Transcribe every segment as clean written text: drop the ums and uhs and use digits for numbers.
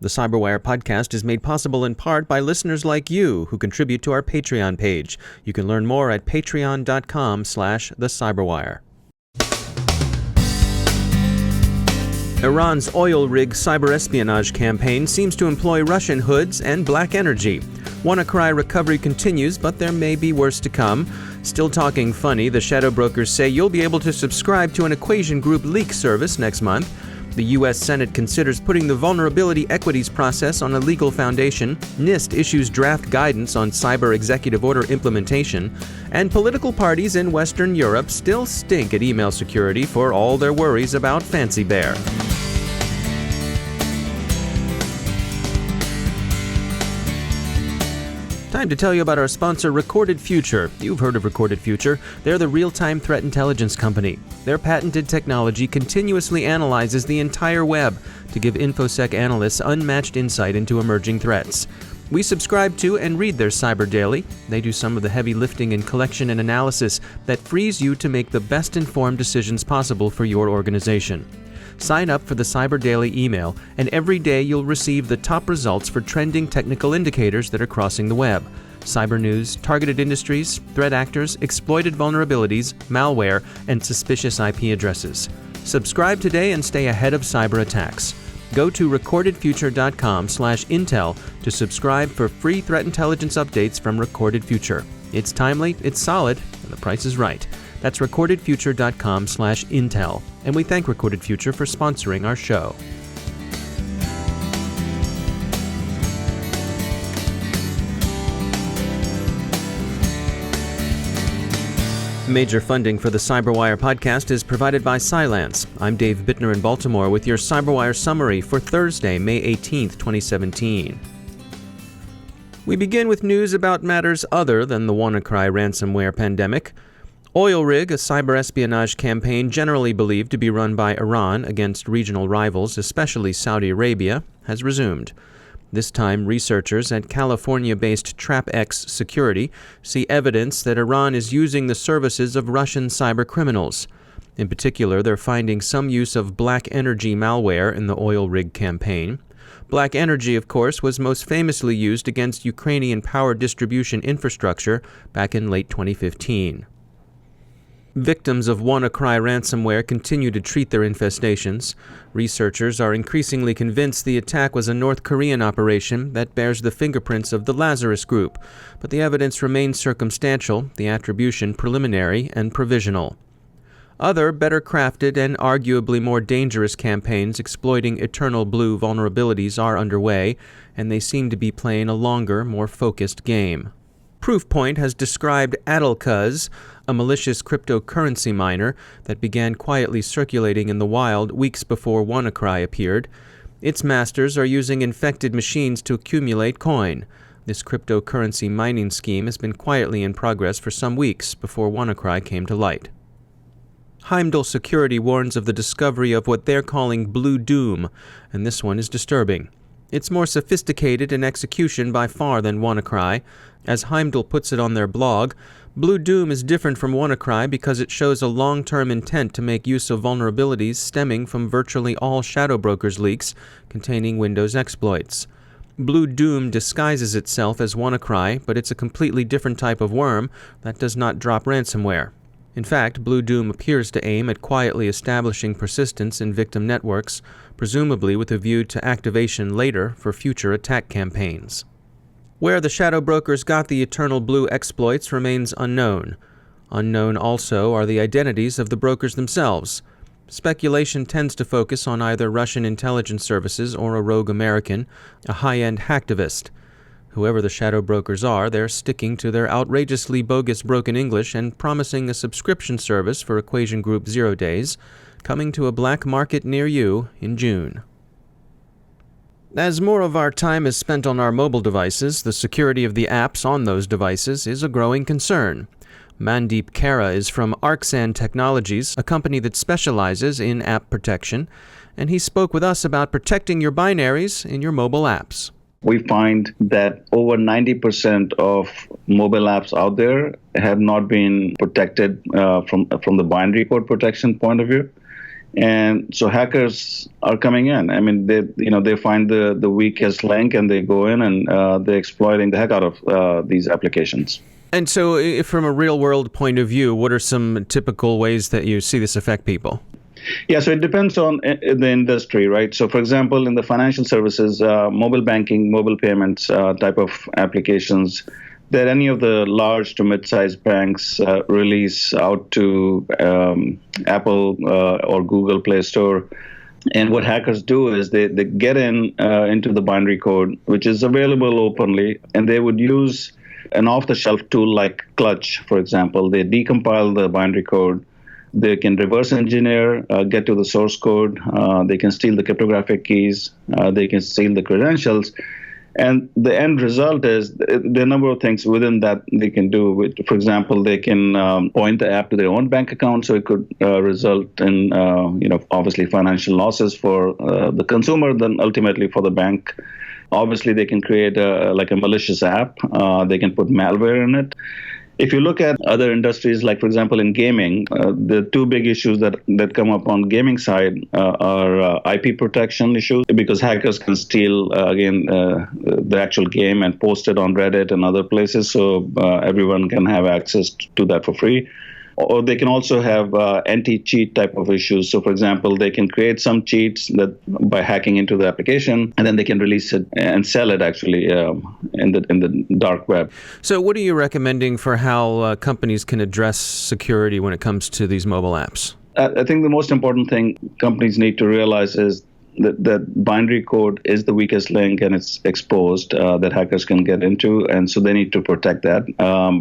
The CyberWire podcast is made possible in part by listeners like you who contribute to our Patreon page. You can learn more at patreon.com/thecyberwire. Iran's oil rig cyber espionage campaign seems to employ Russian hoods and black energy. WannaCry recovery continues, but there may be worse to come. Still talking funny, the shadow brokers say you'll be able to subscribe to an Equation Group leak service next month. The U.S. Senate considers putting the vulnerability equities process on a legal foundation. NIST issues draft guidance on cyber executive order implementation. And political parties in Western Europe still stink at email security for all their worries about Fancy Bear. Time to tell you about our sponsor, Recorded Future. You've heard of Recorded Future. They're the real-time threat intelligence company. Their patented technology continuously analyzes the entire web to give InfoSec analysts unmatched insight into emerging threats. We subscribe to and read their Cyber Daily. They do some of the heavy lifting in collection and analysis that frees you to make the best informed decisions possible for your organization. Sign up for the Cyber Daily email, and every day you'll receive the top results for trending technical indicators that are crossing the web. Cyber news, targeted industries, threat actors, exploited vulnerabilities, malware, and suspicious IP addresses. Subscribe today and stay ahead of cyber attacks. Go to recordedfuture.com/intel to subscribe for free threat intelligence updates from Recorded Future. It's timely, it's solid, and the price is right. That's recordedfuture.com/intel. And we thank Recorded Future for sponsoring our show. Major funding for the CyberWire podcast is provided by Cylance. I'm Dave Bittner in Baltimore with your CyberWire summary for Thursday, May 18th, 2017. We begin with news about matters other than the WannaCry ransomware pandemic. Oil Rig, a cyber espionage campaign generally believed to be run by Iran against regional rivals, especially Saudi Arabia, has resumed. This time, researchers at California-based TrapX Security see evidence that Iran is using the services of Russian cyber criminals. In particular, they're finding some use of black energy malware in the Oil Rig campaign. Black energy, of course, was most famously used against Ukrainian power distribution infrastructure back in late 2015. Victims of WannaCry ransomware continue to treat their infestations. Researchers are increasingly convinced the attack was a North Korean operation that bears the fingerprints of the Lazarus Group, but the evidence remains circumstantial, the attribution preliminary and provisional. Other, better crafted and arguably more dangerous campaigns exploiting Eternal Blue vulnerabilities are underway, and they seem to be playing a longer, more focused game. Proofpoint has described Adelcuz, a malicious cryptocurrency miner that began quietly circulating in the wild weeks before WannaCry appeared. Its masters are using infected machines to accumulate coin. This cryptocurrency mining scheme has been quietly in progress for some weeks before WannaCry came to light. Heimdall Security warns of the discovery of what they're calling Blue Doom, and this one is disturbing. It's more sophisticated in execution by far than WannaCry. As Heimdall puts it on their blog, Blue Doom is different from WannaCry because it shows a long-term intent to make use of vulnerabilities stemming from virtually all shadow brokers leaks containing Windows exploits. Blue Doom disguises itself as WannaCry, but it's a completely different type of worm that does not drop ransomware. In fact, Blue Doom appears to aim at quietly establishing persistence in victim networks, presumably with a view to activation later for future attack campaigns. Where the shadow brokers got the Eternal Blue exploits remains unknown. Unknown also are the identities of the brokers themselves. Speculation tends to focus on either Russian intelligence services or a rogue American, a high-end hacktivist. Whoever the shadow brokers are, they're sticking to their outrageously bogus broken English and promising a subscription service for Equation Group 0 days, coming to a black market near you in June. As more of our time is spent on our mobile devices, the security of the apps on those devices is a growing concern. Mandeep Kara is from Arcsan Technologies, a company that specializes in app protection, and he spoke with us about protecting your binaries in your mobile apps. We find that over 90% of mobile apps out there have not been protected from the binary code protection point of view. And so hackers are coming in. I mean, they find the weakest link and they go in and they're exploiting the heck out of these applications. And so from a real-world point of view, what are some typical ways that you see this affect people? Yeah, so it depends on the industry, right? So, for example, in the financial services, mobile banking, mobile payments type of applications, that any of the large to mid-sized banks release out to Apple or Google Play Store. And what hackers do is they get into the binary code, which is available openly, and they would use an off-the-shelf tool like Clutch, for example. They decompile the binary code. They can reverse engineer, get to the source code. They can steal the cryptographic keys. They can steal the credentials. And the end result is there are a number of things within that they can do. For example, they can point the app to their own bank account, so it could result in, obviously financial losses for the consumer, then ultimately for the bank. Obviously, they can create a malicious app. They can put malware in it. If you look at other industries, like, for example, in gaming, the two big issues that come up on gaming side are IP protection issues, because hackers can steal, the actual game and post it on Reddit and other places, so everyone can have access to that for free. Or they can also have anti-cheat type of issues. So, for example, they can create some cheats that by hacking into the application, and then they can release it and sell it actually in the dark web. So, what are you recommending for how companies can address security when it comes to these mobile apps? I think the most important thing companies need to realize is that binary code is the weakest link, and it's exposed that hackers can get into, and so they need to protect that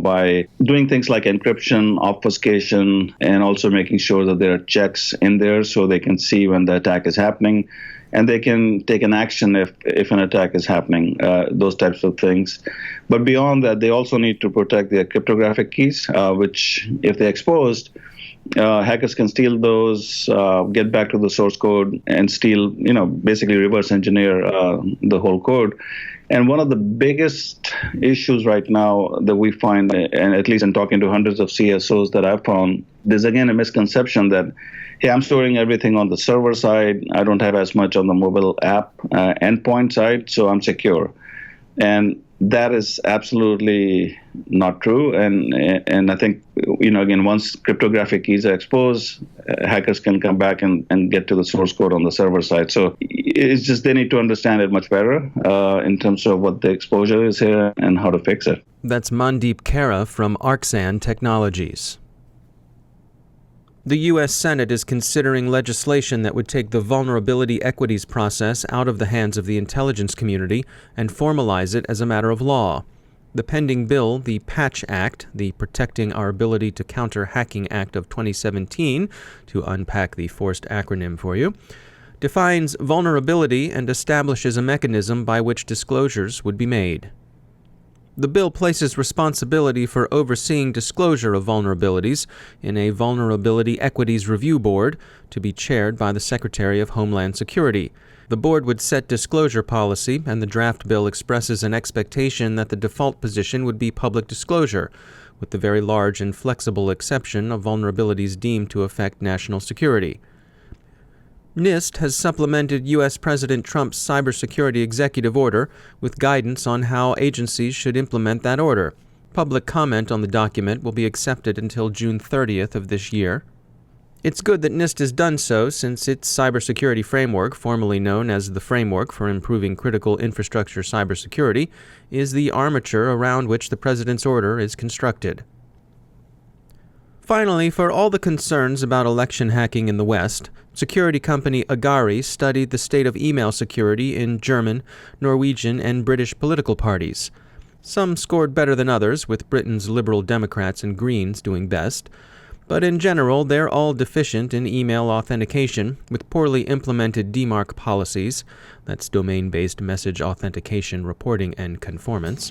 by doing things like encryption, obfuscation, and also making sure that there are checks in there so they can see when the attack is happening, and they can take an action if an attack is happening, those types of things. But beyond that, they also need to protect their cryptographic keys, which, if they're exposed, hackers can steal those, get back to the source code, and steal, basically reverse engineer the whole code. And one of the biggest issues right now that we find, and at least in talking to hundreds of CSOs that I've found, there's again a misconception that, hey, I'm storing everything on the server side. I don't have as much on the mobile app endpoint side, so I'm secure. And that is absolutely not true. And I think, again, once cryptographic keys are exposed, hackers can come back and get to the source code on the server side. So it's just they need to understand it much better in terms of what the exposure is here and how to fix it. That's Mandeep Kara from Arxan Technologies. The U.S. Senate is considering legislation that would take the vulnerability equities process out of the hands of the intelligence community and formalize it as a matter of law. The pending bill, the PATCH Act, the Protecting Our Ability to Counter Hacking Act of 2017, to unpack the forced acronym for you, defines vulnerability and establishes a mechanism by which disclosures would be made. The bill places responsibility for overseeing disclosure of vulnerabilities in a Vulnerability Equities Review Board to be chaired by the Secretary of Homeland Security. The board would set disclosure policy, and the draft bill expresses an expectation that the default position would be public disclosure, with the very large and flexible exception of vulnerabilities deemed to affect national security. NIST has supplemented U.S. President Trump's cybersecurity executive order with guidance on how agencies should implement that order. Public comment on the document will be accepted until June 30th of this year. It's good that NIST has done so, since its cybersecurity framework, formerly known as the Framework for Improving Critical Infrastructure Cybersecurity, is the armature around which the President's order is constructed. Finally, for all the concerns about election hacking in the West, security company Agari studied the state of email security in German, Norwegian, and British political parties. Some scored better than others, with Britain's Liberal Democrats and Greens doing best. But in general, they're all deficient in email authentication, with poorly implemented DMARC policies, that's domain-based message authentication reporting and conformance.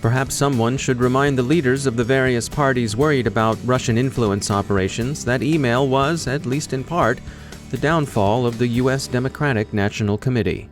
Perhaps someone should remind the leaders of the various parties worried about Russian influence operations that email was, at least in part, the downfall of the U.S. Democratic National Committee.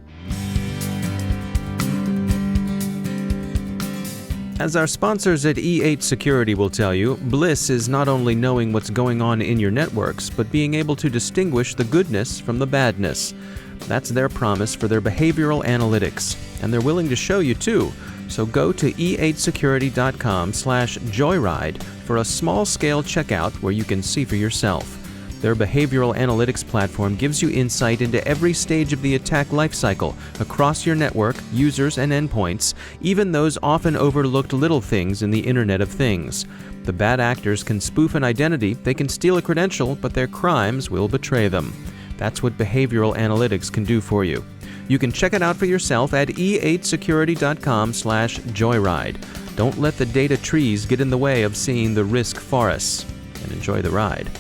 As our sponsors at E8 Security will tell you, bliss is not only knowing what's going on in your networks, but being able to distinguish the goodness from the badness. That's their promise for their behavioral analytics, and they're willing to show you too. So go to e8security.com/joyride for a small-scale checkout where you can see for yourself. Their behavioral analytics platform gives you insight into every stage of the attack lifecycle across your network, users, and endpoints, even those often overlooked little things in the Internet of Things. The bad actors can spoof an identity, they can steal a credential, but their crimes will betray them. That's what behavioral analytics can do for you. You can check it out for yourself at e8security.com/joyride. Don't let the data trees get in the way of seeing the risk forests, and enjoy the ride.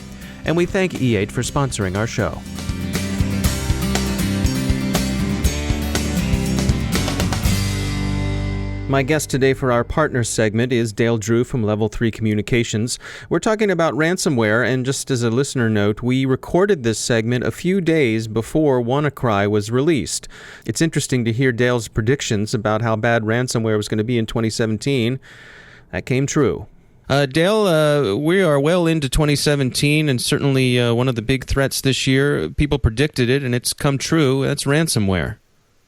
And we thank E8 for sponsoring our show. My guest today for our partner segment is Dale Drew from Level 3 Communications. We're talking about ransomware, and just as a listener note, we recorded this segment a few days before WannaCry was released. It's interesting to hear Dale's predictions about how bad ransomware was going to be in 2017. That came true. Dale, we are well into 2017, and certainly one of the big threats this year, people predicted it, and it's come true. That's ransomware.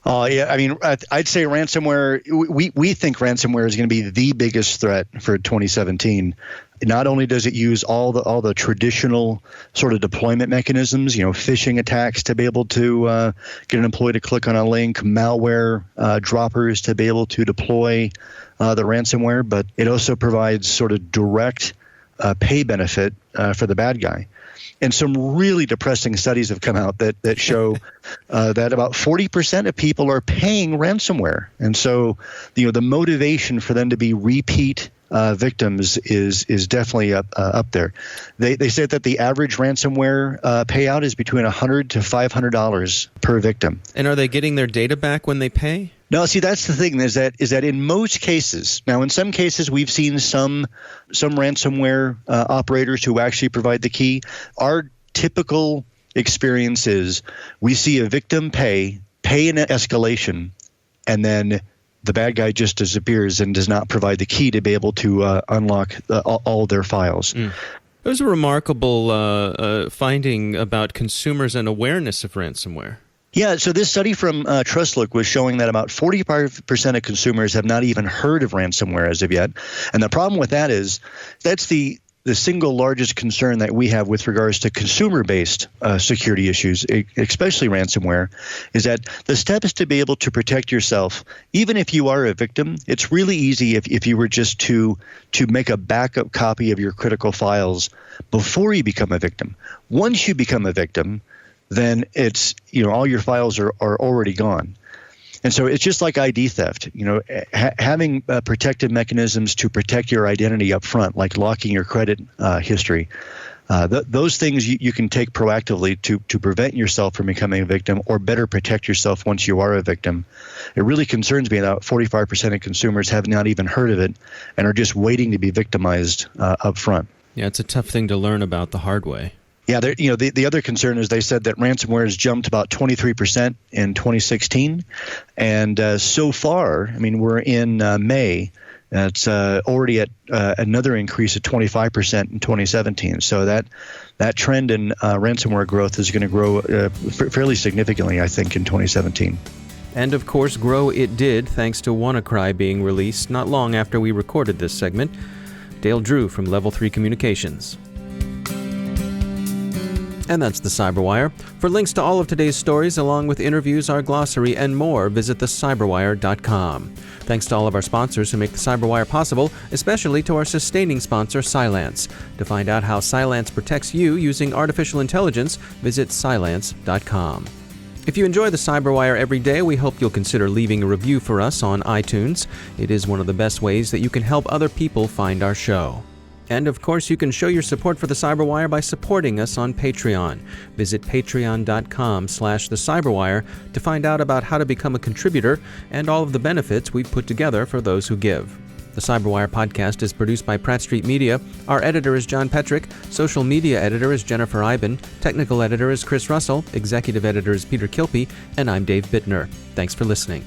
Yeah, I mean, I'd say ransomware, we think ransomware is going to be the biggest threat for 2017. Not only does it use all the traditional sort of deployment mechanisms, phishing attacks to be able to get an employee to click on a link, malware droppers to be able to deploy the ransomware, but it also provides sort of direct pay benefit for the bad guy. And some really depressing studies have come out that show that about 40% of people are paying ransomware. And so, the motivation for them to be repeat victims is definitely up there. They say that the average ransomware payout is between $100 to $500 per victim. And are they getting their data back when they pay? No, see, that's the thing is that in most cases, now in some cases we've seen some ransomware operators who actually provide the key. Our typical experience is we see a victim pay an escalation, and then the bad guy just disappears and does not provide the key to be able to unlock all their files. There's a remarkable finding about consumers and awareness of ransomware. Yeah, so this study from TrustLook was showing that about 45% of consumers have not even heard of ransomware as of yet. And the problem with that is that's the single largest concern that we have with regards to consumer-based security issues, especially ransomware, is that the steps to be able to protect yourself, even if you are a victim, it's really easy if you were just to make a backup copy of your critical files before you become a victim. Once you become a victim, then it's, all your files are already gone. And so it's just like ID theft, having protective mechanisms to protect your identity up front, like locking your credit history. Those things you can take proactively to prevent yourself from becoming a victim or better protect yourself once you are a victim. It really concerns me that 45% of consumers have not even heard of it and are just waiting to be victimized up front. Yeah, it's a tough thing to learn about the hard way. Yeah, the other concern is they said that ransomware has jumped about 23% in 2016, and so far, we're in May. It's already at another increase of 25% in 2017. So that trend in ransomware growth is going to grow fairly significantly, I think, in 2017. And of course, grow it did thanks to WannaCry being released not long after we recorded this segment. Dale Drew from Level 3 Communications. And that's the CyberWire. For links to all of today's stories, along with interviews, our glossary, and more, visit thecyberwire.com. Thanks to all of our sponsors who make the CyberWire possible, especially to our sustaining sponsor, Cylance. To find out how Cylance protects you using artificial intelligence, visit Cylance.com. If you enjoy the CyberWire every day, we hope you'll consider leaving a review for us on iTunes. It is one of the best ways that you can help other people find our show. And of course, you can show your support for the CyberWire by supporting us on Patreon. Visit patreon.com/thecyberwire to find out about how to become a contributor and all of the benefits we've put together for those who give. The CyberWire podcast is produced by Pratt Street Media. Our editor is John Petrick. Social media editor is Jennifer Iben. Technical editor is Chris Russell. Executive editor is Peter Kilpie. And I'm Dave Bittner. Thanks for listening.